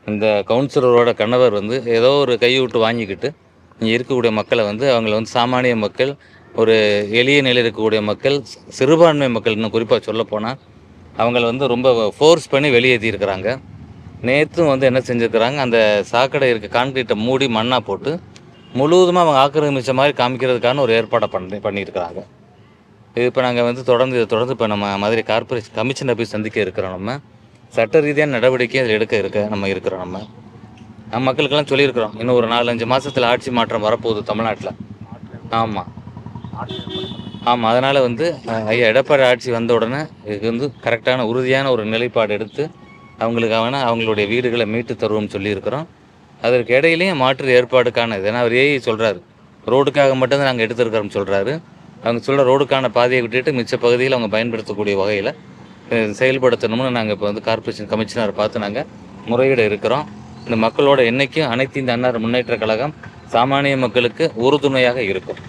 இந்த கவுன்சிலரோட கணவர் வந்து ஏதோ ஒரு கையூட்டு வாங்கிக்கிட்டு இங்கே இருக்கக்கூடிய மக்களை வந்து அவங்கள வந்து சாமானிய மக்கள், ஒரு எளிய நிலையில் இருக்கக்கூடிய மக்கள், சிறுபான்மை மக்கள் இன்னும் குறிப்பாக சொல்லப்போனால் அவங்கள வந்து ரொம்ப ஃபோர்ஸ் பண்ணி வெளியேற்றியிருக்கிறாங்க. நேற்றும் வந்து என்ன செஞ்சுருக்கிறாங்க, அந்த சாக்கடை இருக்க கான்கிரீட்டை மூடி மண்ணாக போட்டு முழுவதுமாக அவங்க ஆக்கிரமித்த மாதிரி காமிக்கிறதுக்கான ஒரு ஏற்பாடை பண்ணியிருக்கிறாங்க. இது இப்போ நாங்கள் வந்து தொடர்ந்து இப்போ நம்ம மதுரை கார்ப்பரேஷன் கமிஷனர் போய் சந்திக்க இருக்கிறோம். நம்ம சட்ட ரீதியான நடவடிக்கை அதில் நம்ம இருக்கிறோம். நம்ம மக்களுக்கெல்லாம் சொல்லியிருக்கிறோம், இன்னும் ஒரு 4-5 மாதத்தில் ஆட்சி மாற்றம் வரப்போகுது தமிழ்நாட்டில். ஆமாம் ஆமாம் அதனால் வந்து ஐயா எடப்பாடி ஆட்சி வந்த உடனே இதுக்கு வந்து கரெக்டான உறுதியான ஒரு நிலைப்பாடு எடுத்து அவங்களுக்கான அவங்களுடைய வீடுகளை மீட்டு தருவோம்னு சொல்லியிருக்கிறோம். அதற்கு இடையிலையும் மாற்று ஏற்பாடுக்கான ஏன்னா அவர் சொல்கிறாரு, ரோடுக்காக மட்டும்தான் நாங்கள் எடுத்துருக்கிறோம்னு சொல்கிறாரு. அவங்க சொல்கிற ரோடுக்கான பாதையை விட்டுட்டு மிச்ச பகுதியில் அவங்க பயன்படுத்தக்கூடிய வகையில் செயல்படுத்தணும்னு நாங்கள் இப்போ வந்து கார்ப்பரேஷன் கமிஷனரை பார்த்து நாங்கள் முறையிட இருக்கிறோம். இந்த மக்களோட என்றைக்கும் அனைத்து இந்த அன்னார் முன்னேற்ற கழகம் சாமானிய மக்களுக்கு உறுதுணையாக இருக்கும்.